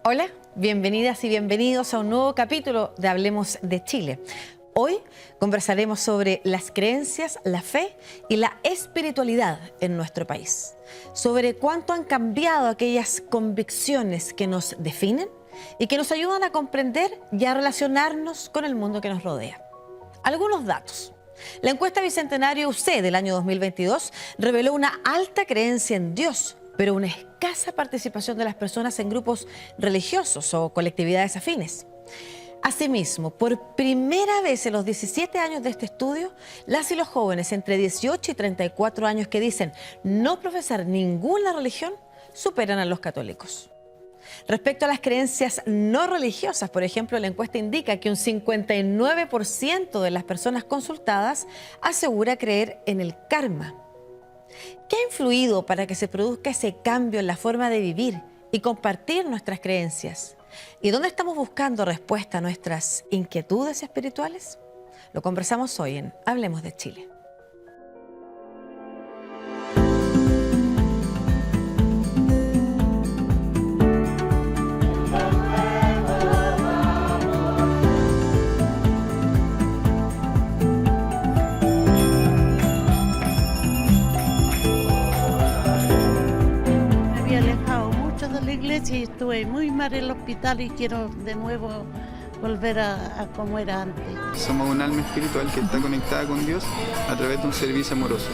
Hola, bienvenidas y bienvenidos a un nuevo capítulo de Hablemos de Chile. Hoy conversaremos sobre las creencias, la fe y la espiritualidad en nuestro país. Sobre cuánto han cambiado aquellas convicciones que nos definen y que nos ayudan a comprender y a relacionarnos con el mundo que nos rodea. Algunos datos. La encuesta Bicentenario UC del año 2022 reveló una alta creencia en Dios, pero una escasa participación de las personas en grupos religiosos o colectividades afines. Asimismo, por primera vez en los 17 años de este estudio, las y los jóvenes entre 18 y 34 años que dicen no profesar ninguna religión superan a los católicos. Respecto a las creencias no religiosas, por ejemplo, la encuesta indica que un 59% de las personas consultadas asegura creer en el karma. ¿Qué ha influido para que se produzca ese cambio en la forma de vivir y compartir nuestras creencias? ¿Y dónde estamos buscando respuesta a nuestras inquietudes espirituales? Lo conversamos hoy en Hablemos de Chile. Y estuve muy mal en el hospital y quiero de nuevo volver a como era antes. Somos un alma espiritual que está conectada con Dios a través de un servicio amoroso.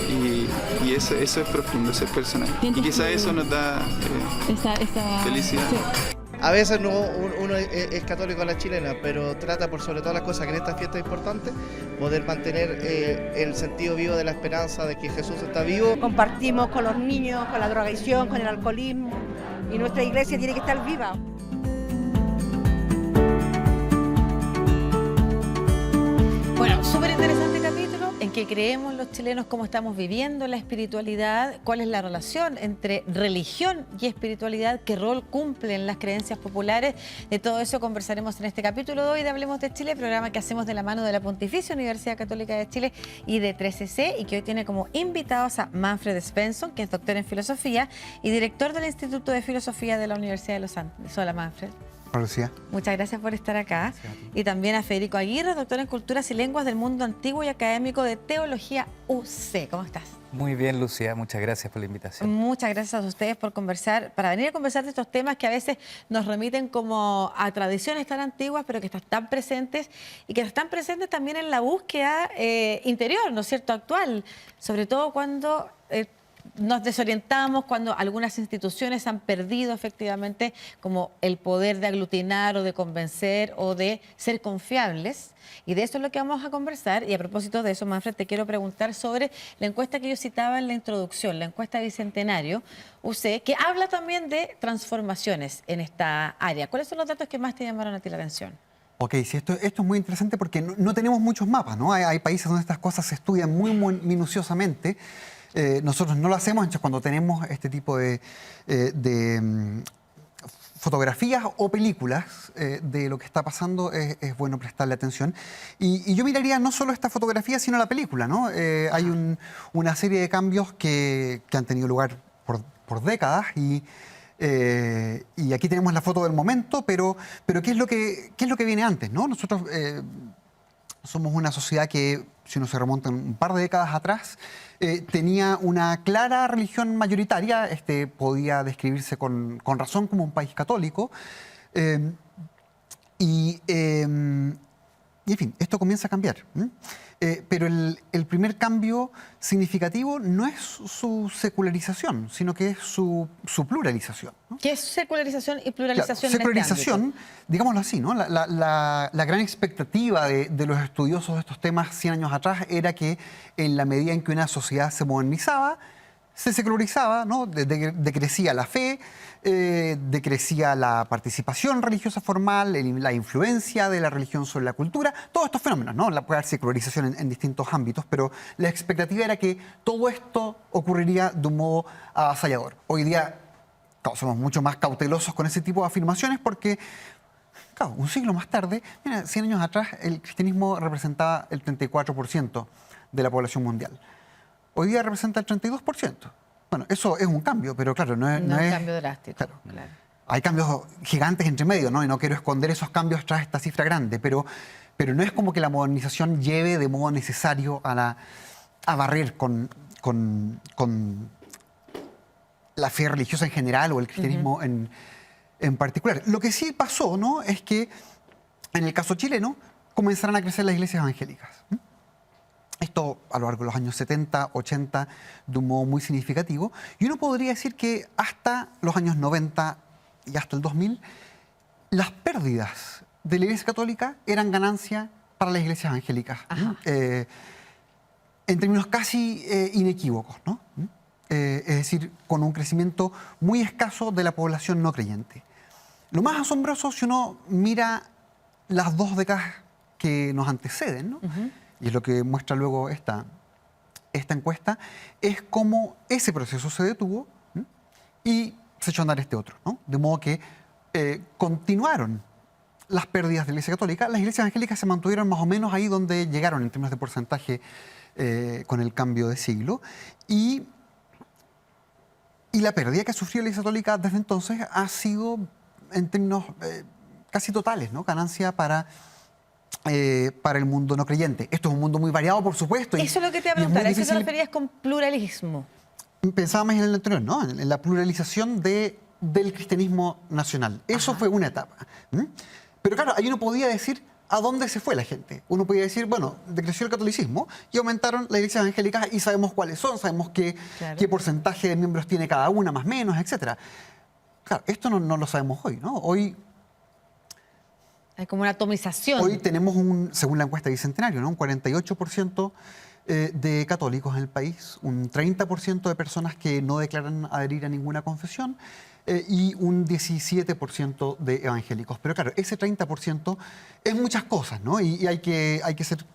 Y eso es profundo, eso es personal. Y quizá eso nos da felicidad. Sí. A veces uno es católico a la chilena, pero trata por sobre todas las cosas que en estas fiestas importantes poder mantener el sentido vivo de la esperanza de que Jesús está vivo. Compartimos con los niños, con la drogadicción, con el alcoholismo, y nuestra iglesia tiene que estar viva. Bueno, súper interesante capítulo en que creemos los chilenos cómo estamos viviendo la espiritualidad, cuál es la relación entre religión y espiritualidad, qué rol cumplen las creencias populares. De todo eso conversaremos en este capítulo de hoy de Hablemos de Chile, programa que hacemos de la mano de la Pontificia Universidad Católica de Chile y de 13C, y que hoy tiene como invitados a Manfred Svensson, que es doctor en filosofía y director del Instituto de Filosofía de la Universidad de los Andes. Hola, Manfred. Lucía. Muchas gracias por estar acá. Y también a Federico Aguirre, doctor en Culturas y Lenguas del Mundo Antiguo y académico de Teología UC. ¿Cómo estás? Muy bien, Lucía. Muchas gracias por la invitación. Muchas gracias a ustedes por conversar, para venir a conversar de estos temas que a veces nos remiten como a tradiciones tan antiguas, pero que están tan presentes y que están presentes también en la búsqueda interior, ¿no es cierto?, actual. Sobre todo cuando nos desorientamos, cuando algunas instituciones han perdido efectivamente como el poder de aglutinar o de convencer o de ser confiables. Y de eso es lo que vamos a conversar. Y a propósito de eso, Manfred, te quiero preguntar sobre la encuesta que yo citaba en la introducción, la encuesta Bicentenario UC, que habla también de transformaciones en esta área. ¿Cuáles son los datos que más te llamaron a ti la atención? Ok, sí, esto es muy interesante porque no tenemos muchos mapas, ¿no? Hay países donde estas cosas se estudian muy minuciosamente. Nosotros no lo hacemos, entonces cuando tenemos este tipo de fotografías o películas de lo que está pasando, es bueno prestarle atención. Y yo miraría no solo esta fotografía, sino la película, ¿no? Hay una serie de cambios que han tenido lugar por décadas y aquí tenemos la foto del momento, pero ¿qué es lo que viene antes, ¿no? Nosotros somos una sociedad que, si uno se remonta un par de décadas atrás, tenía una clara religión mayoritaria, podía describirse con razón como un país católico, y en fin, esto comienza a cambiar. Pero el primer cambio significativo no es su secularización, sino que es su pluralización, ¿no? ¿Qué es secularización y pluralización? Claro, secularización, digámoslo así, ¿no? La gran expectativa de los estudiosos de estos temas 100 años atrás era que en la medida en que una sociedad se modernizaba, se secularizaba, ¿no? Decrecía la fe, decrecía la participación religiosa formal, la influencia de la religión sobre la cultura, todos estos fenómenos, ¿no? Puede haber secularización en distintos ámbitos, pero la expectativa era que todo esto ocurriría de un modo avasallador. Hoy día, claro, somos mucho más cautelosos con ese tipo de afirmaciones porque, claro, un siglo más tarde, mira, 100 años atrás, el cristianismo representaba el 34% de la población mundial. Hoy día representa el 32%. Bueno, eso es un cambio, pero claro, no es un cambio drástico. Claro. Hay cambios gigantes entre medio, ¿no? Y no quiero esconder esos cambios tras esta cifra grande, pero no es como que la modernización lleve de modo necesario a barrer con la fe religiosa en general o el cristianismo en particular. Lo que sí pasó, ¿no?, es que en el caso chileno comenzaron a crecer las iglesias evangélicas. Esto a lo largo de los años 70, 80, de un modo muy significativo. Y uno podría decir que hasta los años 90 y hasta el 2000, las pérdidas de la Iglesia Católica eran ganancia para las iglesias evangélicas, en términos casi inequívocos, ¿no? Es decir, con un crecimiento muy escaso de la población no creyente. Lo más asombroso, si uno mira las 2 décadas que nos anteceden, ¿no?, y es lo que muestra luego esta encuesta, es cómo ese proceso se detuvo, ¿no?, y se echó a andar este otro, ¿no? De modo que continuaron las pérdidas de la Iglesia Católica. Las iglesias evangélicas se mantuvieron más o menos ahí donde llegaron en términos de porcentaje con el cambio de siglo. Y la pérdida que ha sufrido la Iglesia Católica desde entonces ha sido, en términos casi totales, ¿no?, ganancia para el mundo no creyente. Esto es un mundo muy variado, por supuesto. Eso es lo que te iba a preguntar. ¿A qué te referías con pluralismo? Pensaba más en el anterior, ¿no?, en la pluralización del cristianismo nacional. Eso fue una etapa. Pero claro, ahí uno podía decir a dónde se fue la gente. Uno podía decir, bueno, decreció el catolicismo y aumentaron las iglesias evangélicas y sabemos cuáles son, sabemos qué porcentaje de miembros tiene cada una, más o menos, etc. Claro, esto no lo sabemos hoy, ¿no? Hoy hay como una atomización. Hoy tenemos, según la encuesta Bicentenario, ¿no?, un 48% de católicos en el país, un 30% de personas que no declaran adherir a ninguna confesión y un 17% de evangélicos. Pero claro, ese 30% es muchas cosas, ¿no? Y hay que ser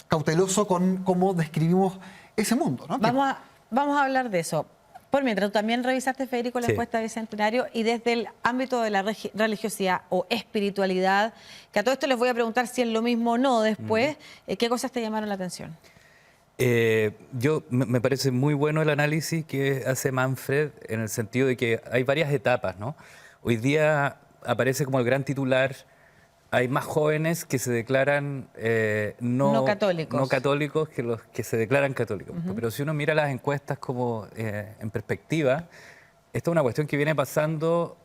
cauteloso con cómo describimos ese mundo, ¿no? Vamos a hablar de eso. Por mientras, tú también revisaste, Federico, la encuesta Bicentenario, y desde el ámbito de la religiosidad o espiritualidad, que a todo esto les voy a preguntar si es lo mismo o no después, ¿qué cosas te llamaron la atención? Me parece muy bueno el análisis que hace Manfred en el sentido de que hay varias etapas, ¿no? Hoy día aparece como el gran titular, hay más jóvenes que se declaran no católicos que los que se declaran católicos. Pero si uno mira las encuestas como en perspectiva, esta es una cuestión que viene pasando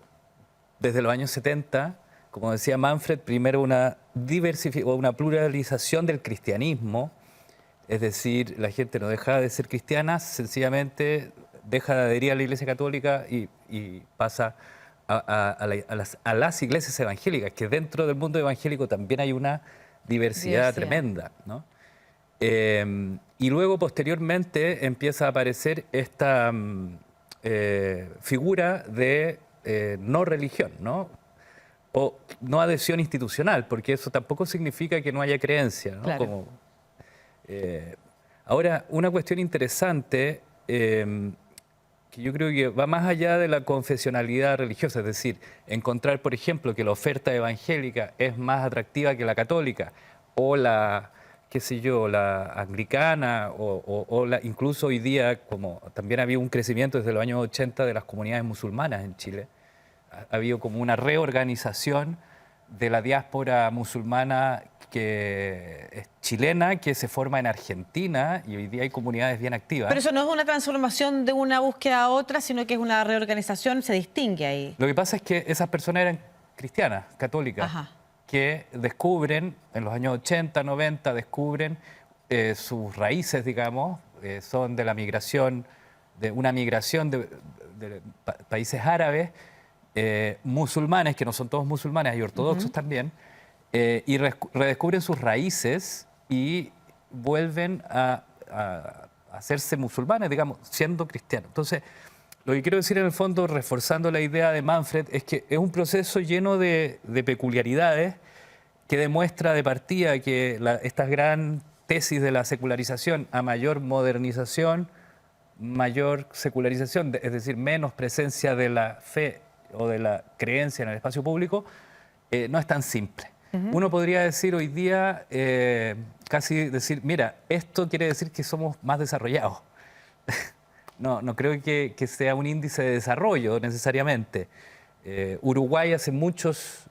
desde los años 70, como decía Manfred, primero una pluralización del cristianismo. Es decir, la gente no deja de ser cristiana, sencillamente deja de adherir a la Iglesia Católica y pasa a las iglesias evangélicas, que dentro del mundo evangélico también hay una diversidad tremenda, ¿no? Y luego, posteriormente, empieza a aparecer esta figura de no religión, ¿no? O no adhesión institucional, porque eso tampoco significa que no haya creencia, ¿no? Claro. Ahora, una cuestión interesante que yo creo que va más allá de la confesionalidad religiosa, es decir, encontrar, por ejemplo, que la oferta evangélica es más atractiva que la católica, o la, qué sé yo, la anglicana, incluso hoy día, como también ha habido un crecimiento desde los años 80 de las comunidades musulmanas en Chile, ha habido como una reorganización de la diáspora musulmana que es chilena, que se forma en Argentina, y hoy día hay comunidades bien activas. Pero eso no es una transformación de una búsqueda a otra, sino que es una reorganización, se distingue ahí. Lo que pasa es que esas personas eran cristianas, católicas, que descubren, en los años 80, 90, descubren sus raíces, digamos, son de la migración, de una migración de países árabes, musulmanes, que no son todos musulmanes, hay ortodoxos también, y redescubren sus raíces y vuelven a hacerse musulmanes, digamos, siendo cristianos. Entonces, lo que quiero decir en el fondo, reforzando la idea de Manfred, es que es un proceso lleno de peculiaridades que demuestra de partida que esta gran tesis de la secularización, a mayor modernización, mayor secularización, es decir, menos presencia de la fe o de la creencia en el espacio público, no es tan simple. Uno podría decir hoy día, casi decir, mira, esto quiere decir que somos más desarrollados. No creo que sea un índice de desarrollo necesariamente. Uruguay hace muchas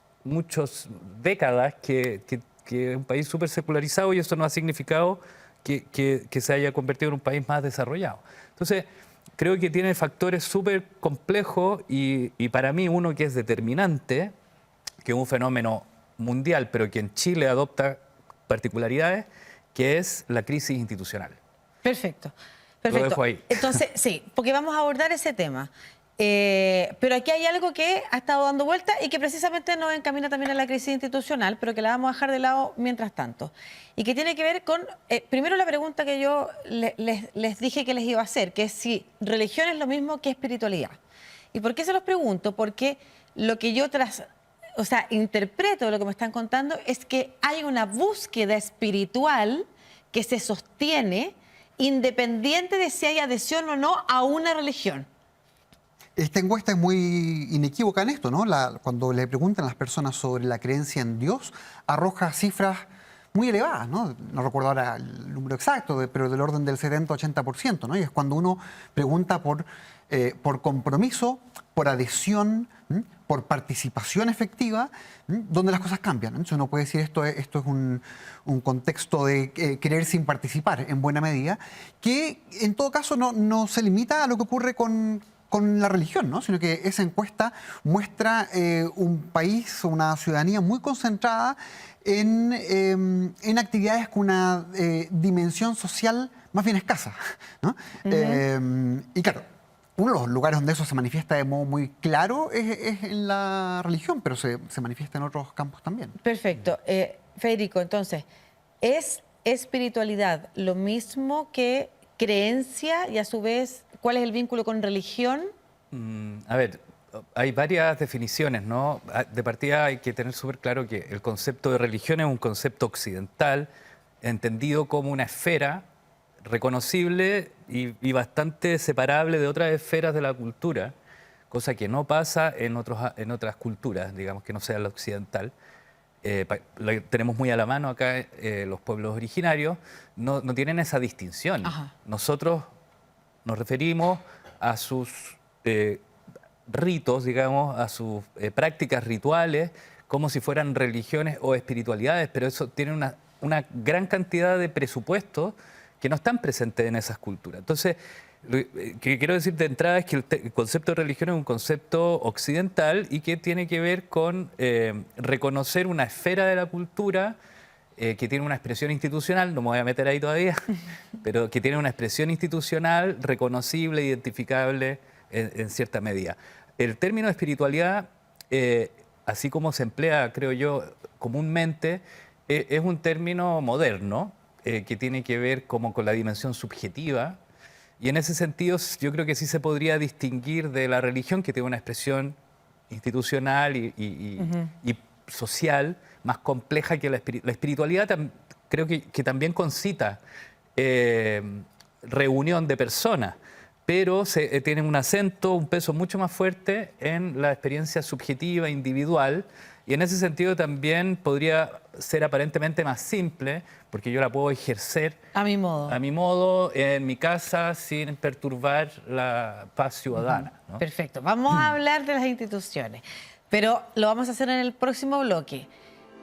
décadas que es un país súper secularizado y eso no ha significado que se haya convertido en un país más desarrollado. Entonces, creo que tiene factores súper complejos y para mí uno que es determinante, que es un fenómeno mundial, pero que en Chile adopta particularidades, que es la crisis institucional. Perfecto. Lo dejo ahí. Entonces, sí, porque vamos a abordar ese tema. Pero aquí hay algo que ha estado dando vuelta y que precisamente nos encamina también a la crisis institucional, pero que la vamos a dejar de lado mientras tanto. Y que tiene que ver con, primero la pregunta que yo les dije que les iba a hacer, que es si religión es lo mismo que espiritualidad. ¿Y por qué se los pregunto? Porque lo que yo interpreto de lo que me están contando es que hay una búsqueda espiritual que se sostiene independiente de si hay adhesión o no a una religión. Esta encuesta es muy inequívoca en esto, ¿no? Cuando le preguntan a las personas sobre la creencia en Dios, arroja cifras muy elevadas, ¿no? No recuerdo ahora el número exacto, pero del orden del 70-80%, ¿no? Y es cuando uno pregunta por compromiso, por adhesión, por participación efectiva, donde las cosas cambian. Entonces uno puede decir esto es un contexto de querer sin participar en buena medida, que en todo caso no se limita a lo que ocurre con la religión, ¿no? Sino que esa encuesta muestra un país, una ciudadanía muy concentrada en actividades con una dimensión social más bien escasa, ¿no? Y claro, uno de los lugares donde eso se manifiesta de modo muy claro es en la religión, pero se manifiesta en otros campos también. Perfecto. Federico, entonces, ¿es espiritualidad lo mismo que creencia y a su vez, cuál es el vínculo con religión? A ver, hay varias definiciones, ¿no? De partida hay que tener súper claro que el concepto de religión es un concepto occidental, entendido como una esfera reconocible y bastante separable de otras esferas de la cultura, cosa que no pasa en otras culturas, digamos, que no sea la occidental. Lo tenemos muy a la mano acá, los pueblos originarios no tienen esa distinción. Ajá. Nosotros nos referimos a sus ritos, digamos, a sus prácticas rituales, como si fueran religiones o espiritualidades, pero eso tiene una gran cantidad de presupuestos que no están presentes en esas culturas. Entonces, lo que quiero decir de entrada es que el concepto de religión es un concepto occidental y que tiene que ver con reconocer una esfera de la cultura que tiene una expresión institucional, no me voy a meter ahí todavía, pero que tiene una expresión institucional reconocible, identificable en cierta medida. El término espiritualidad, así como se emplea, creo yo, comúnmente, es un término moderno que tiene que ver como con la dimensión subjetiva. Y en ese sentido yo creo que sí se podría distinguir de la religión, que tiene una expresión institucional y social más compleja que la espiritualidad. Creo que también concita reunión de personas, pero tiene un acento, un peso mucho más fuerte en la experiencia subjetiva, individual. Y en ese sentido también podría ser aparentemente más simple, porque yo la puedo ejercer a mi modo, en mi casa, sin perturbar la paz ciudadana, ¿no? Perfecto. Vamos a hablar de las instituciones, pero lo vamos a hacer en el próximo bloque.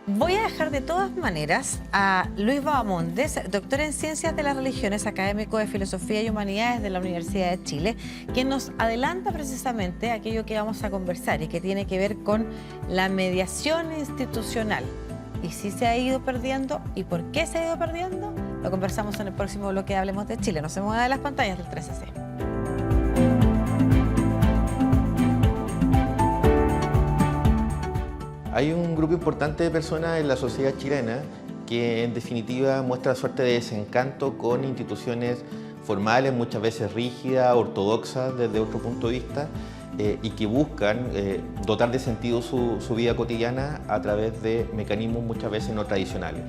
Voy a dejar de todas maneras a Luis Bahamondes, doctor en Ciencias de las Religiones, académico de Filosofía y Humanidades de la Universidad de Chile, quien nos adelanta precisamente aquello que vamos a conversar y que tiene que ver con la mediación institucional. ¿Y si se ha ido perdiendo? ¿Y por qué se ha ido perdiendo? Lo conversamos en el próximo bloque de Hablemos de Chile. No se mueva de las pantallas del 13C. Hay un grupo importante de personas en la sociedad chilena que en definitiva muestra suerte de desencanto con instituciones formales, muchas veces rígidas, ortodoxas desde otro punto de vista, y que buscan dotar de sentido su vida cotidiana a través de mecanismos muchas veces no tradicionales.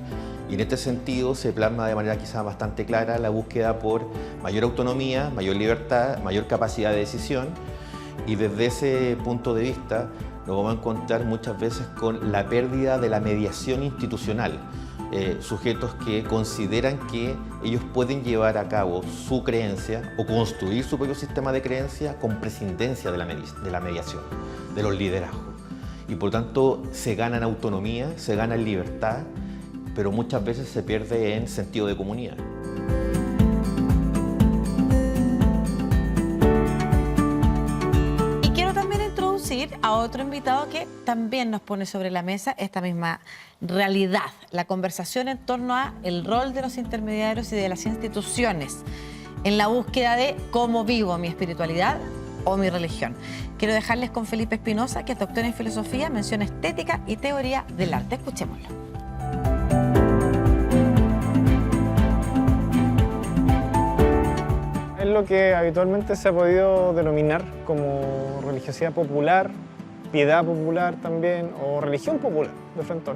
Y en este sentido se plasma de manera quizás bastante clara la búsqueda por mayor autonomía, mayor libertad, mayor capacidad de decisión, y desde ese punto de vista nos vamos a encontrar muchas veces con la pérdida de la mediación institucional. sujetos que consideran que ellos pueden llevar a cabo su creencia o construir su propio sistema de creencia con prescindencia de la mediación, de los liderazgos. Y por tanto se gana en autonomía, se gana en libertad, pero muchas veces se pierde en sentido de comunidad. Y quiero también introducir a otro invitado que también nos pone sobre la mesa esta misma realidad, la conversación en torno a el rol de los intermediarios y de las instituciones en la búsqueda de cómo vivo mi espiritualidad o mi religión. Quiero dejarles con Felipe Espinosa, que es doctor en filosofía, mención estética y teoría del arte. Escuchémoslo. Es lo que habitualmente se ha podido denominar como religiosidad popular, piedad popular también, o religión popular de frente.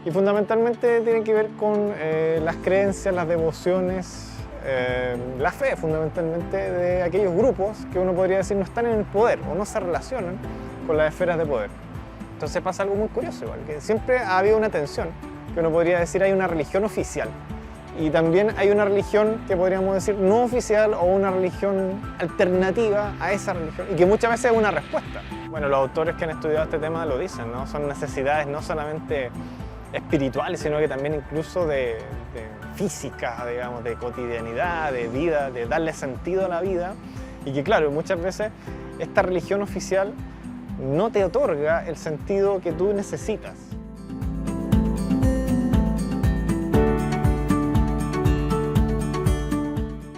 Y fundamentalmente tiene que ver con las creencias, las devociones, la fe fundamentalmente de aquellos grupos que uno podría decir no están en el poder o no se relacionan con las esferas de poder. Entonces pasa algo muy curioso igual, que siempre ha habido una tensión, que uno podría decir hay una religión oficial y también hay una religión que podríamos decir no oficial o una religión alternativa a esa religión y que muchas veces es una respuesta. Bueno, los autores que han estudiado este tema lo dicen, ¿no? Son necesidades no solamente espirituales, sino que también incluso de física, digamos, de cotidianidad, de vida, de darle sentido a la vida. Y que claro, muchas veces esta religión oficial no te otorga el sentido que tú necesitas.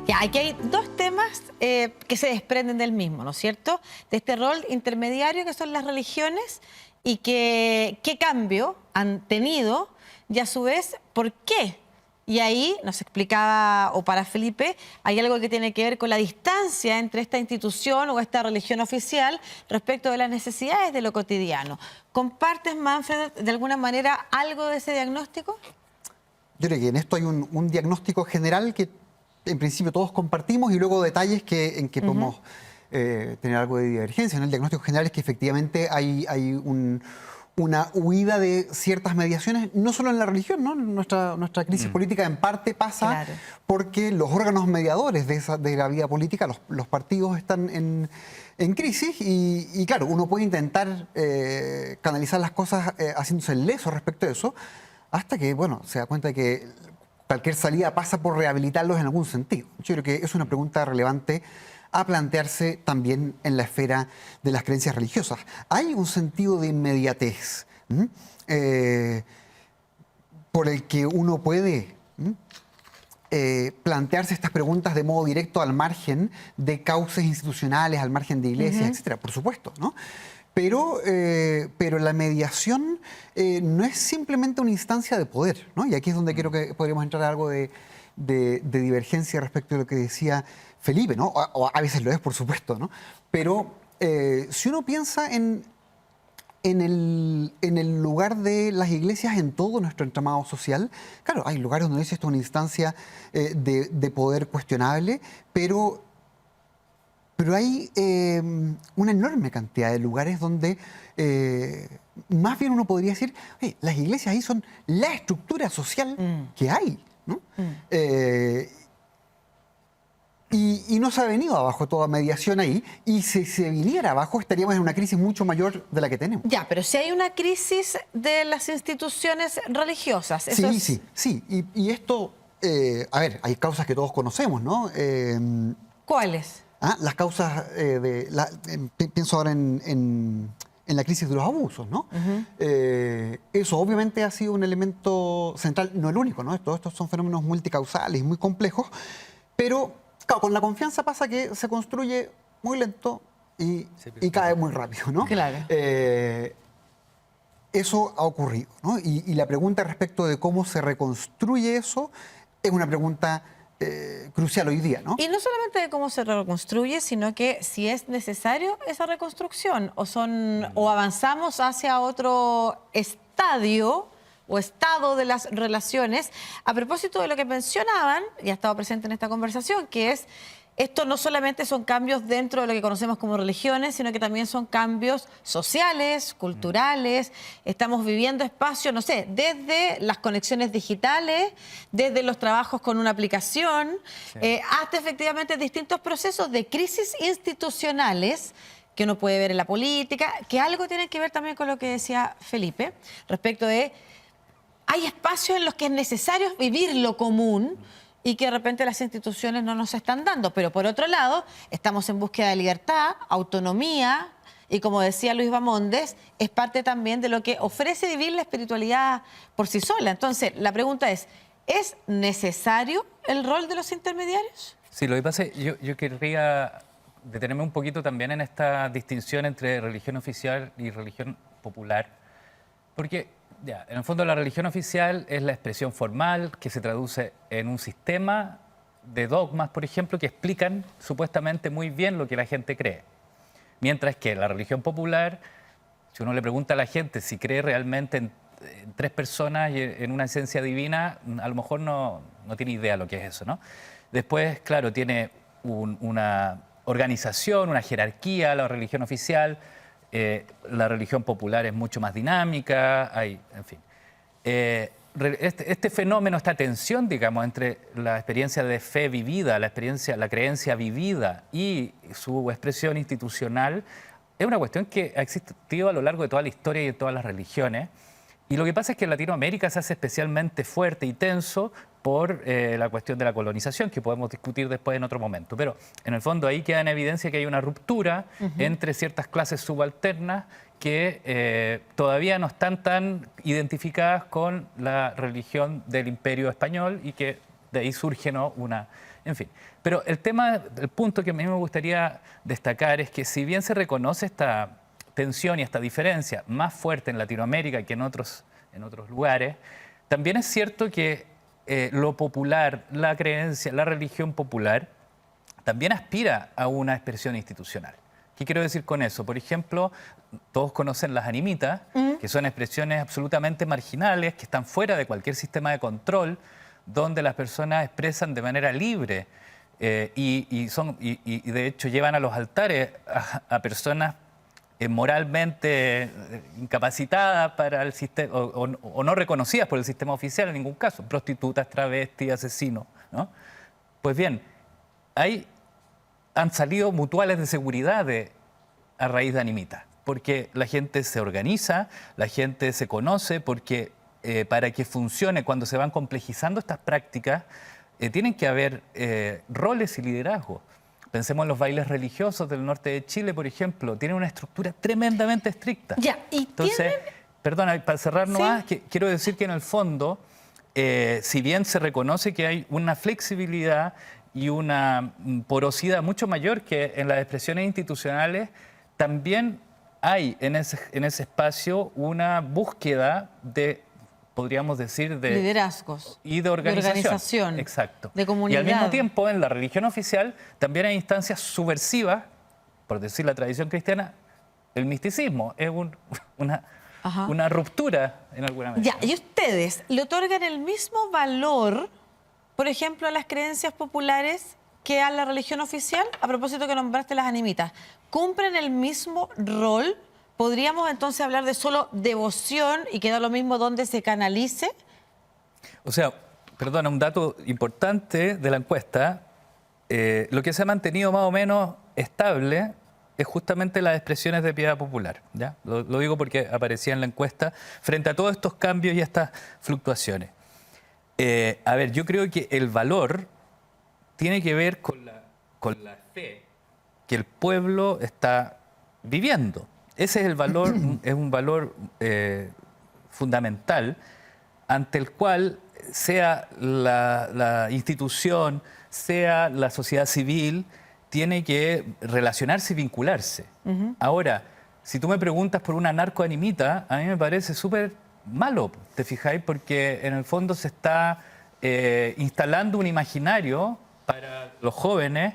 Ya, aquí hay dos temas que se desprenden del mismo, ¿no es cierto? De este rol intermediario que son las religiones y qué cambio han tenido y a su vez, ¿por qué? Y ahí nos explicaba, o para Felipe, hay algo que tiene que ver con la distancia entre esta institución o esta religión oficial respecto de las necesidades de lo cotidiano. ¿Compartes, Manfred, de alguna manera algo de ese diagnóstico? Yo creo que en esto hay un diagnóstico general que en principio todos compartimos y luego detalles en que podemos tener algo de divergencia. ¿No? El diagnóstico general es que efectivamente hay una huida de ciertas mediaciones, no solo en la religión, ¿no? Nuestra crisis política en parte pasa porque los órganos mediadores de la vida política, los partidos están en crisis y claro, uno puede intentar canalizar las cosas haciéndose el leso respecto a eso, hasta que, bueno, se da cuenta de que cualquier salida pasa por rehabilitarlos en algún sentido. Yo creo que es una pregunta relevante a plantearse también en la esfera de las creencias religiosas. Hay un sentido de inmediatez por el que uno puede plantearse estas preguntas de modo directo al margen de cauces institucionales, al margen de iglesias, etcétera, por supuesto, ¿no? Pero la mediación no es simplemente una instancia de poder, ¿no? Y aquí es donde creo que podríamos entrar a algo de divergencia respecto a lo que decía Felipe, ¿no? O a veces lo es, por supuesto, ¿no? Pero si uno piensa en el lugar de las iglesias en todo nuestro entramado social, claro, hay lugares donde esto es una instancia de poder cuestionable, pero hay una enorme cantidad de lugares donde más bien uno podría decir, oye, las iglesias ahí son la estructura social que hay, ¿no? Y no se ha venido abajo toda mediación ahí, y si se viniera abajo estaríamos en una crisis mucho mayor de la que tenemos. Ya, pero si hay una crisis de las instituciones religiosas. Eso sí. Y esto, a ver, hay causas que todos conocemos, ¿no? ¿Cuáles? Las causas, pienso ahora en la crisis de los abusos, ¿no? Eso obviamente ha sido un elemento central, no el único, ¿no? Todos estos son fenómenos multicausales, muy complejos, pero claro, con la confianza pasa que se construye muy lento y cae muy rápido, ¿no? Claro. Eso ha ocurrido, ¿no? Y la pregunta respecto de cómo se reconstruye eso es una pregunta crucial hoy día, ¿no? Y no solamente de cómo se reconstruye, sino que si es necesario esa reconstrucción o avanzamos hacia otro estadio o estado de las relaciones, a propósito de lo que mencionaban, y ha estado presente en esta conversación, que es esto no solamente son cambios dentro de lo que conocemos como religiones, sino que también son cambios sociales, culturales. Estamos viviendo espacios, no sé, desde las conexiones digitales, desde los trabajos con una aplicación, hasta efectivamente distintos procesos de crisis institucionales que uno puede ver en la política, que algo tiene que ver también con lo que decía Felipe, respecto de hay espacios en los que es necesario vivir lo común y que de repente las instituciones no nos están dando. Pero por otro lado, estamos en búsqueda de libertad, autonomía, y como decía Luis Bamondes, es parte también de lo que ofrece vivir la espiritualidad por sí sola. Entonces, la pregunta ¿es necesario el rol de los intermediarios? Sí, lo que pasa es que yo querría detenerme un poquito también en esta distinción entre religión oficial y religión popular, porque ya, en el fondo la religión oficial es la expresión formal que se traduce en un sistema de dogmas, por ejemplo, que explican supuestamente muy bien lo que la gente cree. Mientras que la religión popular, si uno le pregunta a la gente si cree realmente en tres personas y en una esencia divina, a lo mejor no tiene idea lo que es eso, ¿no? Después, claro, tiene una organización, una jerarquía, la religión oficial. La religión popular es mucho más dinámica, en fin. Este fenómeno, esta tensión, digamos, entre la experiencia de fe vivida, la creencia vivida y su expresión institucional, es una cuestión que ha existido a lo largo de toda la historia y de todas las religiones. Y lo que pasa es que en Latinoamérica se hace especialmente fuerte y tenso por la cuestión de la colonización, que podemos discutir después en otro momento. Pero en el fondo ahí queda en evidencia que hay una ruptura entre ciertas clases subalternas que todavía no están tan identificadas con la religión del Imperio Español y que de ahí surge, ¿no?, una... En fin. Pero el punto que a mí me gustaría destacar es que si bien se reconoce esta tensión y esta diferencia más fuerte en Latinoamérica que en otros lugares, también es cierto que lo popular, la creencia, la religión popular, también aspira a una expresión institucional. ¿Qué quiero decir con eso? Por ejemplo, todos conocen las animitas, que son expresiones absolutamente marginales, que están fuera de cualquier sistema de control, donde las personas expresan de manera libre y de hecho llevan a los altares a personas moralmente incapacitadas para el sistema o no reconocidas por el sistema oficial en ningún caso, prostitutas, travestis, asesinos, ¿no? Pues bien, han salido mutuales de seguridad a raíz de animitas, porque la gente se organiza, la gente se conoce, porque para que funcione, cuando se van complejizando estas prácticas, tienen que haber roles y liderazgo. Pensemos en los bailes religiosos del norte de Chile, por ejemplo. Tienen una estructura tremendamente estricta. Entonces, perdona, para cerrar nomás, quiero decir que en el fondo, si bien se reconoce que hay una flexibilidad y una porosidad mucho mayor que en las expresiones institucionales, también hay en ese espacio una búsqueda de, podríamos decir, de liderazgos y de organización. Exacto. De comunidad. Y al mismo tiempo, en la religión oficial también hay instancias subversivas, por decir la tradición cristiana, el misticismo es una ruptura en alguna manera. ¿Y ustedes le otorgan el mismo valor, por ejemplo, a las creencias populares que a la religión oficial? A propósito que nombraste las animitas, ¿cumplen el mismo rol? ¿Podríamos entonces hablar de solo devoción y que da lo mismo donde se canalice? O sea, perdona, un dato importante de la encuesta, lo que se ha mantenido más o menos estable es justamente las expresiones de piedad popular, ¿ya? Lo digo porque aparecía en la encuesta frente a todos estos cambios y estas fluctuaciones. A ver, yo creo que el valor tiene que ver con la fe que el pueblo está viviendo. Ese es el valor, es un valor fundamental ante el cual sea la institución, sea la sociedad civil, tiene que relacionarse y vincularse. Ahora, si tú me preguntas por una narcoanimita, a mí me parece súper malo, ¿te fijáis? Porque en el fondo se está instalando un imaginario para los jóvenes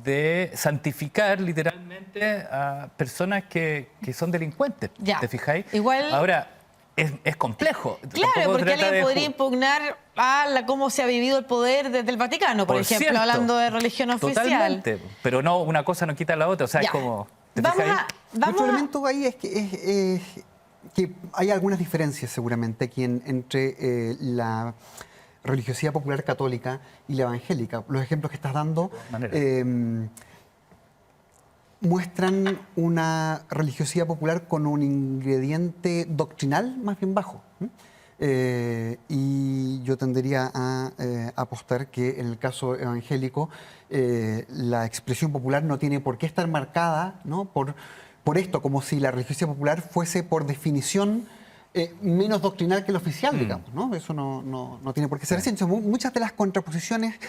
de santificar literalmente a personas que son delincuentes, ¿te fijáis? Igual... Ahora, es complejo. Claro, Tampoco porque trata alguien de podría impugnar a cómo se ha vivido el poder desde el Vaticano, por ejemplo, cierto, hablando de religión oficial. Totalmente, pero no, una cosa no quita la otra, o sea, Ya. es como... ¿te Vamos fijas ahí? Otro elemento ahí es que hay algunas diferencias seguramente aquí entre la religiosidad popular católica y la evangélica. Los ejemplos que estás dando muestran una religiosidad popular con un ingrediente doctrinal más bien bajo. Y yo tendería a apostar que en el caso evangélico la expresión popular no tiene por qué estar marcada, ¿no?, por esto, como si la religiosidad popular fuese por definición menos doctrinal que la oficial, digamos, ¿no? Eso no tiene por qué ser así. Entonces, muchas de las contraposiciones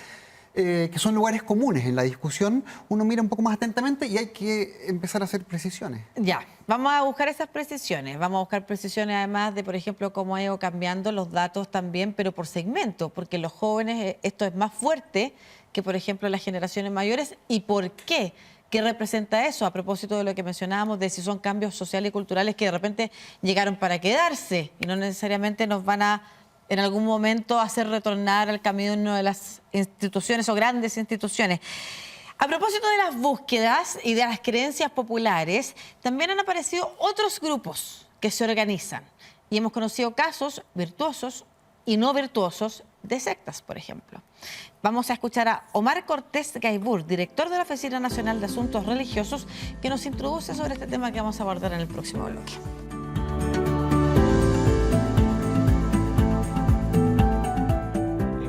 que son lugares comunes en la discusión, uno mira un poco más atentamente y hay que empezar a hacer precisiones. Ya, vamos a buscar esas precisiones. Vamos a buscar precisiones además de, por ejemplo, cómo ha ido cambiando los datos también, pero por segmento, porque los jóvenes esto es más fuerte que, por ejemplo, las generaciones mayores. ¿Y por qué? ¿Qué representa eso? A propósito de lo que mencionábamos, de si son cambios sociales y culturales que de repente llegaron para quedarse y no necesariamente nos van a en algún momento hacer retornar al camino de las instituciones o grandes instituciones. A propósito de las búsquedas y de las creencias populares, también han aparecido otros grupos que se organizan y hemos conocido casos virtuosos y no virtuosos de sectas, por ejemplo. Vamos a escuchar a Omar Cortés Gaibur, director de la Oficina Nacional de Asuntos Religiosos, que nos introduce sobre este tema que vamos a abordar en el próximo bloque.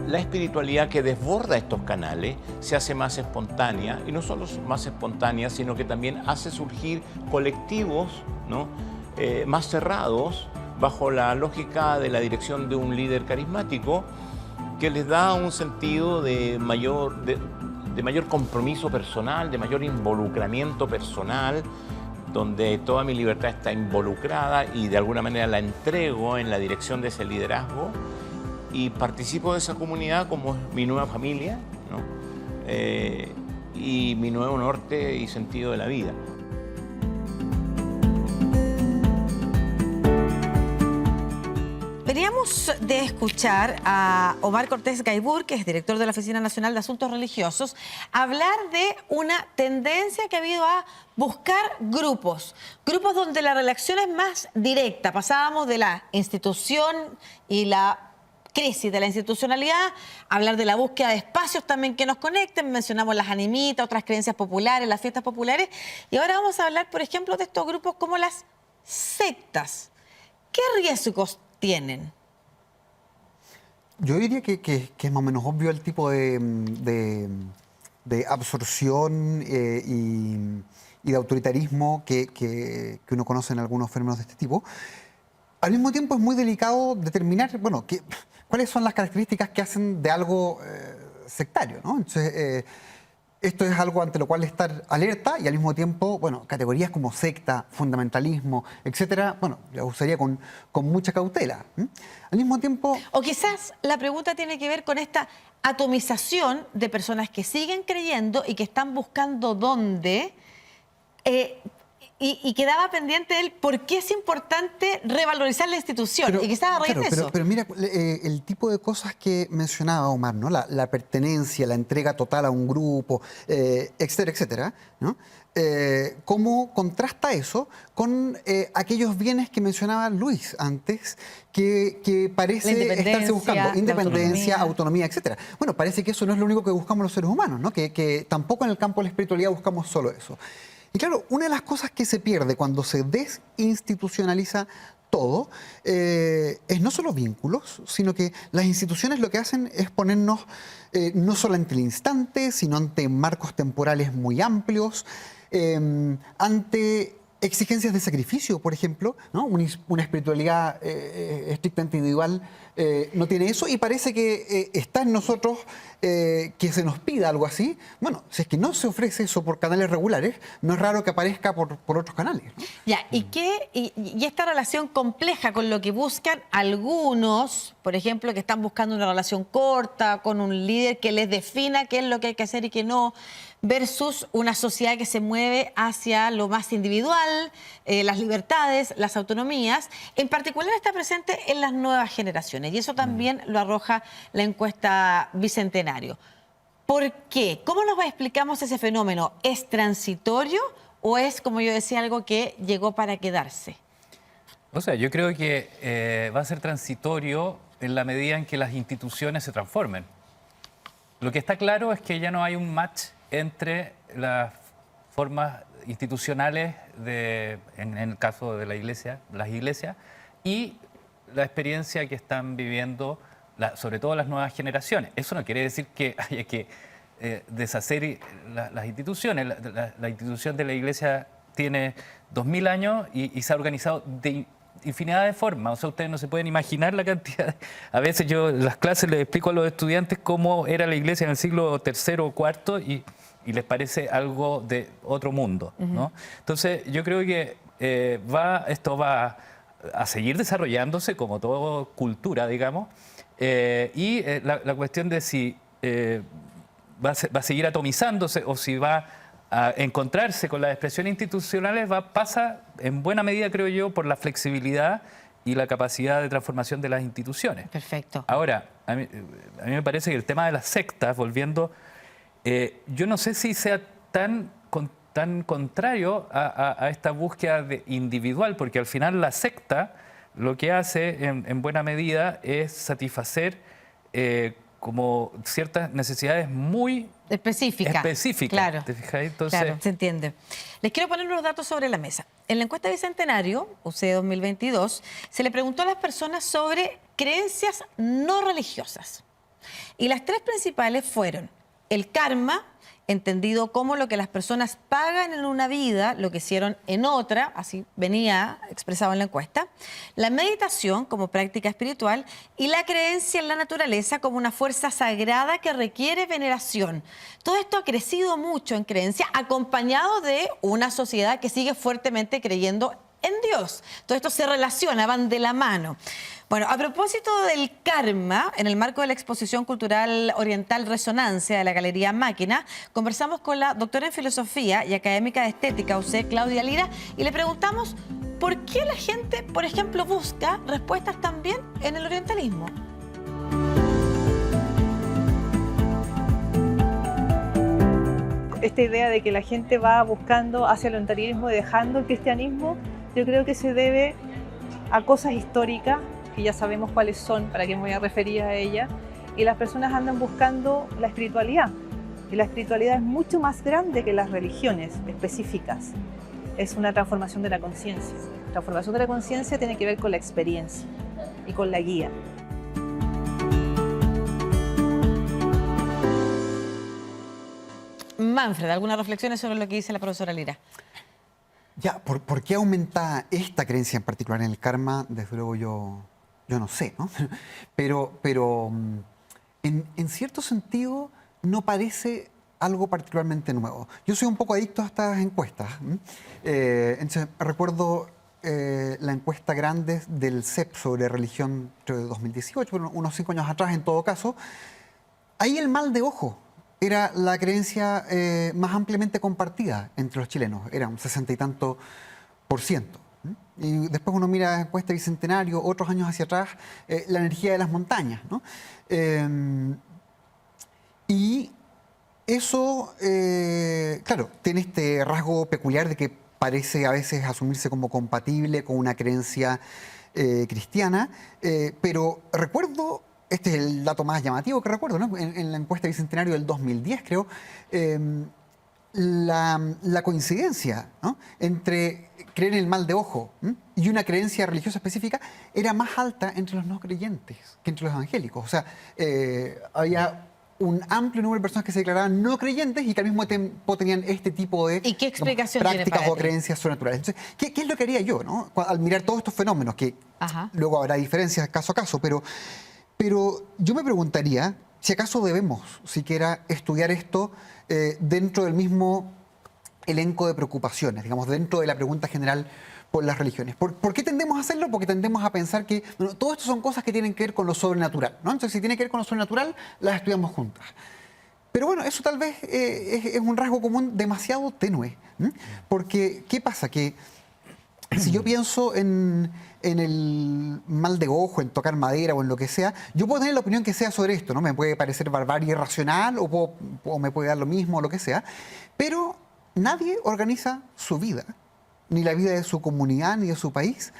La espiritualidad que desborda estos canales se hace más espontánea, y no solo más espontánea, sino que también hace surgir colectivos, ¿no?, más cerrados, bajo la lógica de la dirección de un líder carismático, que les da un sentido de mayor compromiso personal, de mayor involucramiento personal, donde toda mi libertad está involucrada y de alguna manera la entrego en la dirección de ese liderazgo. Y participo de esa comunidad como mi nueva familia, ¿no?, y mi nuevo norte y sentido de la vida. Veníamos de escuchar a Omar Cortés Gaibur, que es director de la Oficina Nacional de Asuntos Religiosos, hablar de una tendencia que ha habido a buscar grupos donde la relación es más directa. Pasábamos de la institución y la crisis de la institucionalidad, hablar de la búsqueda de espacios también que nos conecten, mencionamos las animitas, otras creencias populares, las fiestas populares, y ahora vamos a hablar, por ejemplo, de estos grupos como las sectas. ¿Qué riesgos tienen? Yo diría que es más o menos obvio el tipo de absorción y de autoritarismo que uno conoce en algunos fenómenos de este tipo. Al mismo tiempo es muy delicado determinar, bueno, cuáles son las características que hacen de algo sectario, ¿no? Entonces, esto es algo ante lo cual estar alerta y al mismo tiempo, bueno, categorías como secta, fundamentalismo, etcétera, bueno, las usaría con mucha cautela. Al mismo tiempo... O quizás la pregunta tiene que ver con esta atomización de personas que siguen creyendo y que están buscando dónde... Y quedaba pendiente el por qué es importante revalorizar la institución. Y quizás a raíz de eso. Pero mira, el tipo de cosas que mencionaba Omar, ¿no? La pertenencia, la entrega total a un grupo, etcétera, etcétera, ¿no? ¿Cómo contrasta eso con aquellos bienes que mencionaba Luis antes, que parece estarse buscando? Independencia, autonomía, etcétera. Bueno, parece que eso no es lo único que buscamos los seres humanos, ¿no? Que tampoco en el campo de la espiritualidad buscamos solo eso. Y claro, una de las cosas que se pierde cuando se desinstitucionaliza todo es no solo vínculos, sino que las instituciones lo que hacen es ponernos no solo ante el instante, sino ante marcos temporales muy amplios, ante exigencias de sacrificio, por ejemplo, ¿no? Una espiritualidad estrictamente individual no tiene eso y parece que está en nosotros que se nos pida algo así. Bueno, si es que no se ofrece eso por canales regulares, no es raro que aparezca por otros canales, ¿no? Ya, y esta relación compleja con lo que buscan algunos, por ejemplo, que están buscando una relación corta con un líder que les defina qué es lo que hay que hacer y qué no. versus una sociedad que se mueve hacia lo más individual, las libertades, las autonomías. En particular está presente en las nuevas generaciones y eso también lo arroja la encuesta Bicentenario. ¿Por qué? ¿Cómo nos explicamos ese fenómeno? ¿Es transitorio o es, como yo decía, algo que llegó para quedarse? O sea, yo creo que va a ser transitorio en la medida en que las instituciones se transformen. Lo que está claro es que ya no hay un match entre las formas institucionales, en el caso de las iglesias, y la experiencia que están viviendo sobre todo las nuevas generaciones. Eso no quiere decir que haya que deshacer las instituciones. La institución de la iglesia tiene 2000 años y se ha organizado de infinidad de formas. O sea, ustedes no se pueden imaginar la cantidad. A veces yo en las clases les explico a los estudiantes cómo era la iglesia en el siglo III o IV y les parece algo de otro mundo, ¿no? Entonces, yo creo que esto va a seguir desarrollándose como toda cultura, digamos. La cuestión de si va a seguir atomizándose o si va a encontrarse con las expresiones institucionales pasa en buena medida, creo yo, por la flexibilidad y la capacidad de transformación de las instituciones. Perfecto. Ahora, a mí me parece que el tema de las sectas, volviendo, yo no sé si sea tan contrario a esta búsqueda individual, porque al final la secta lo que hace en buena medida es satisfacer como ciertas necesidades muy específicas. Claro, ¿Te fijáis? Entonces, claro, se entiende. Les quiero poner unos datos sobre la mesa. En la encuesta Bicentenario, UC 2022, se le preguntó a las personas sobre creencias no religiosas. Y las tres principales fueron el karma, entendido como lo que las personas pagan en una vida, lo que hicieron en otra, así venía expresado en la encuesta, la meditación como práctica espiritual y la creencia en la naturaleza como una fuerza sagrada que requiere veneración. Todo esto ha crecido mucho en creencia, acompañado de una sociedad que sigue fuertemente creyendo en Dios. Todo esto se relaciona, van de la mano. Bueno, a propósito del karma, en el marco de la exposición cultural oriental Resonancia de la Galería Máquina, conversamos con la doctora en filosofía y académica de estética UC, Claudia Lira, y le preguntamos por qué la gente, por ejemplo, busca respuestas también en el orientalismo. Esta idea de que la gente va buscando hacia el orientalismo y dejando el cristianismo, yo creo que se debe a cosas históricas, que ya sabemos cuáles son, para qué me voy a referir a ellas, y las personas andan buscando la espiritualidad. Y la espiritualidad es mucho más grande que las religiones específicas. Es una transformación de la conciencia. La transformación de la conciencia tiene que ver con la experiencia y con la guía. Manfred, ¿algunas reflexiones sobre lo que dice la profesora Lira? Ya, ¿por qué aumenta esta creencia en particular en el karma? Desde luego yo no sé, ¿no? Pero en cierto sentido no parece algo particularmente nuevo. Yo soy un poco adicto a estas encuestas. Entonces, recuerdo la encuesta grande del CEP sobre religión de 2018, unos 5 años atrás en todo caso. Ahí el mal de ojo era la creencia más ampliamente compartida entre los chilenos, era un 60 y tanto %. Y después uno mira la encuesta Bicentenario, otros años hacia atrás, la energía de las montañas, ¿no? Y eso, claro, tiene este rasgo peculiar de que parece a veces asumirse como compatible con una creencia cristiana, pero recuerdo, este es el dato más llamativo que recuerdo, ¿no? En la encuesta Bicentenario del 2010, creo, la coincidencia, ¿no?, entre creer en el mal de ojo y una creencia religiosa específica era más alta entre los no creyentes que entre los evangélicos. O sea, había un amplio número de personas que se declaraban no creyentes y que al mismo tiempo tenían este tipo de, ¿y qué explicación prácticas o creencias sobrenaturales. Entonces, ¿qué es lo que haría yo, ¿no?, al mirar todos estos fenómenos? Que luego habrá diferencias caso a caso, pero yo me preguntaría si acaso debemos siquiera estudiar esto dentro del mismo elenco de preocupaciones, digamos, dentro de la pregunta general por las religiones. ¿Por qué tendemos a hacerlo? Porque tendemos a pensar que todo esto son cosas que tienen que ver con lo sobrenatural, ¿no? Entonces, si tiene que ver con lo sobrenatural, las estudiamos juntas. Pero bueno, eso tal vez es un rasgo común demasiado tenue. Porque, ¿qué pasa? Que si yo pienso en el mal de ojo, en tocar madera o en lo que sea, yo puedo tener la opinión que sea sobre esto, ¿no? Me puede parecer barbarie irracional o me puede dar lo mismo o lo que sea, pero nadie organiza su vida, ni la vida de su comunidad, ni de su país,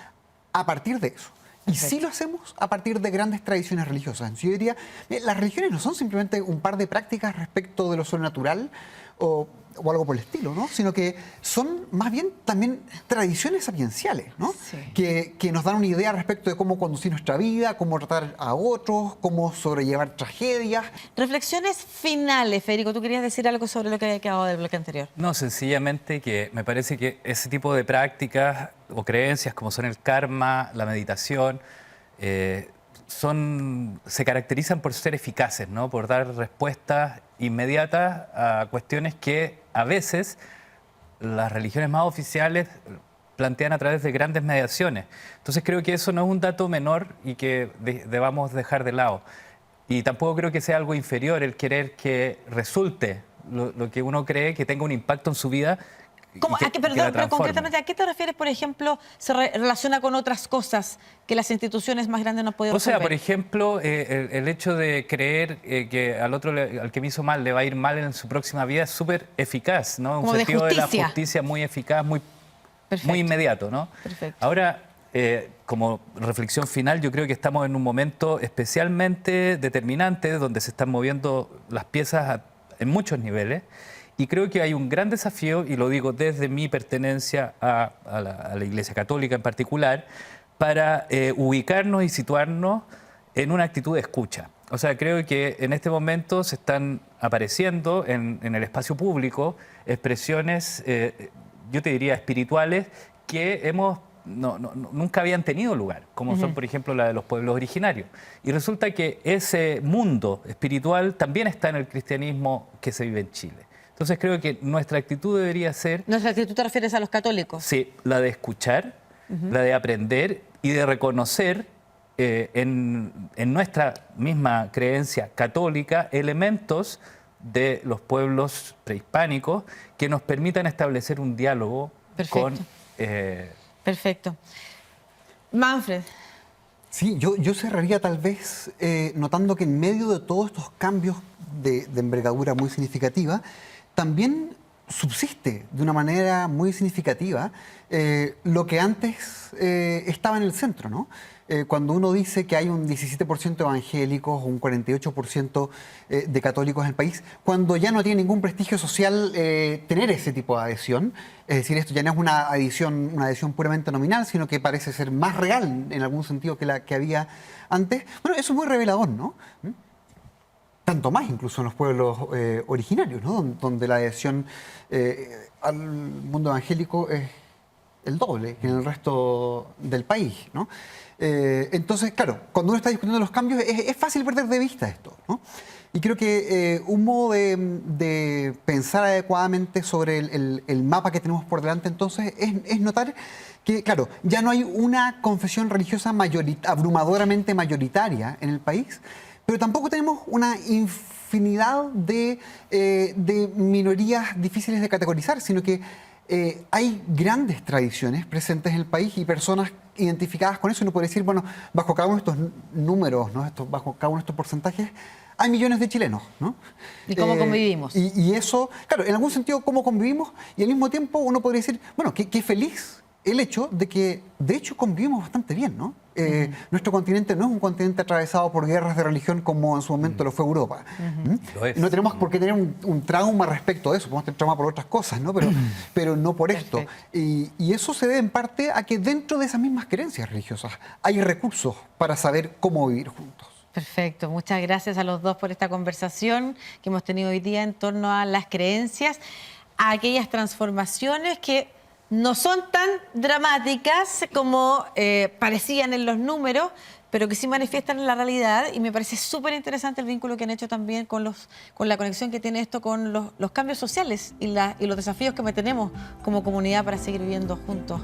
a partir de eso. Y sí lo hacemos a partir de grandes tradiciones religiosas. Yo diría, las religiones no son simplemente un par de prácticas respecto de lo sobrenatural o algo por el estilo, ¿no? Sino que son más bien también tradiciones sapienciales, ¿no? Sí. Que nos dan una idea respecto de cómo conducir nuestra vida, cómo tratar a otros, cómo sobrellevar tragedias. Reflexiones finales, Federico. ¿Tú querías decir algo sobre lo que había quedado del bloque anterior? No, sencillamente que me parece que ese tipo de prácticas o creencias como son el karma, la meditación, se caracterizan por ser eficaces, ¿no? Por dar respuestas inmediatas a cuestiones que a veces las religiones más oficiales plantean a través de grandes mediaciones. Entonces creo que eso no es un dato menor y que debamos dejar de lado. Y tampoco creo que sea algo inferior el querer que resulte lo que uno cree, que tenga un impacto en su vida. Pero concretamente, ¿a qué te refieres, por ejemplo, se relaciona con otras cosas que las instituciones más grandes no pueden resolver? O sea, por ejemplo, el hecho de creer que al que me hizo mal le va a ir mal en su próxima vida es súper eficaz, ¿no? Un sentido de la justicia muy eficaz, muy inmediato, ¿no? Perfecto. Ahora, como reflexión final, yo creo que estamos en un momento especialmente determinante donde se están moviendo las piezas en muchos niveles. Y creo que hay un gran desafío, y lo digo desde mi pertenencia a la Iglesia Católica en particular, para ubicarnos y situarnos en una actitud de escucha. O sea, creo que en este momento se están apareciendo en el espacio público expresiones, yo te diría, espirituales que nunca habían tenido lugar, como son, por ejemplo, la de los pueblos originarios. Y resulta que ese mundo espiritual también está en el cristianismo que se vive en Chile. Entonces creo que nuestra actitud debería ser... ¿Nuestra actitud te refieres a los católicos? Sí, la de escuchar, la de aprender y de reconocer en nuestra misma creencia católica elementos de los pueblos prehispánicos que nos permitan establecer un diálogo con... Perfecto. Manfred. Sí, yo cerraría tal vez notando que en medio de todos estos cambios de envergadura muy significativa, también subsiste de una manera muy significativa lo que antes estaba en el centro, ¿no? Cuando uno dice que hay un 17% de evangélicos, un 48% de católicos en el país, cuando ya no tiene ningún prestigio social tener ese tipo de adhesión, es decir, esto ya no es una adhesión puramente nominal, sino que parece ser más real en algún sentido que la que había antes, bueno, eso es muy revelador, ¿no? Tanto más incluso en los pueblos originarios, ¿no? Donde la adhesión al mundo evangélico es el doble que en el resto del país, ¿no? Entonces, claro, cuando uno está discutiendo los cambios es fácil perder de vista esto, ¿no? Y creo que un modo de pensar adecuadamente sobre el mapa que tenemos por delante entonces es notar que, claro, ya no hay una confesión religiosa abrumadoramente mayoritaria en el país, pero tampoco tenemos una infinidad de minorías difíciles de categorizar, sino que hay grandes tradiciones presentes en el país y personas identificadas con eso. Uno puede decir, bueno, bajo cada uno de estos números, ¿no? Bajo cada uno de estos porcentajes, hay millones de chilenos, ¿no? ¿Y cómo convivimos? Y eso, claro, en algún sentido, cómo convivimos, y al mismo tiempo uno podría decir, bueno, qué feliz el hecho de que, de hecho, convivimos bastante bien, ¿no? Nuestro continente no es un continente atravesado por guerras de religión como en su momento lo fue Europa. No tenemos por qué tener un trauma respecto a eso, podemos tener trauma por otras cosas, ¿no? Pero no por esto. Y eso se debe en parte a que dentro de esas mismas creencias religiosas hay recursos para saber cómo vivir juntos. Perfecto, muchas gracias a los dos por esta conversación que hemos tenido hoy día en torno a las creencias, a aquellas transformaciones que no son tan dramáticas como parecían en los números, pero que sí manifiestan en la realidad, y me parece súper interesante el vínculo que han hecho también con la conexión que tiene esto con los cambios sociales y los desafíos que tenemos como comunidad para seguir viviendo juntos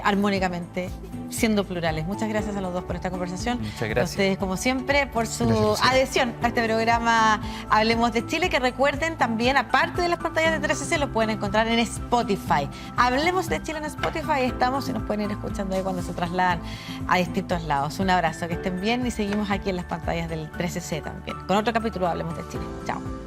armónicamente. siendo plurales. Muchas gracias a los dos por esta conversación. Muchas gracias. A ustedes, como siempre, por su adhesión a este programa Hablemos de Chile, que recuerden también, aparte de las pantallas de 360, lo pueden encontrar en Spotify. Hablemos de Chile en Spotify, estamos y nos pueden ir escuchando ahí cuando se trasladan a distintos lados. Un abrazo, que estén bien y seguimos aquí en las pantallas del 13C también, con otro capítulo de Hablemos de Chile. Chao.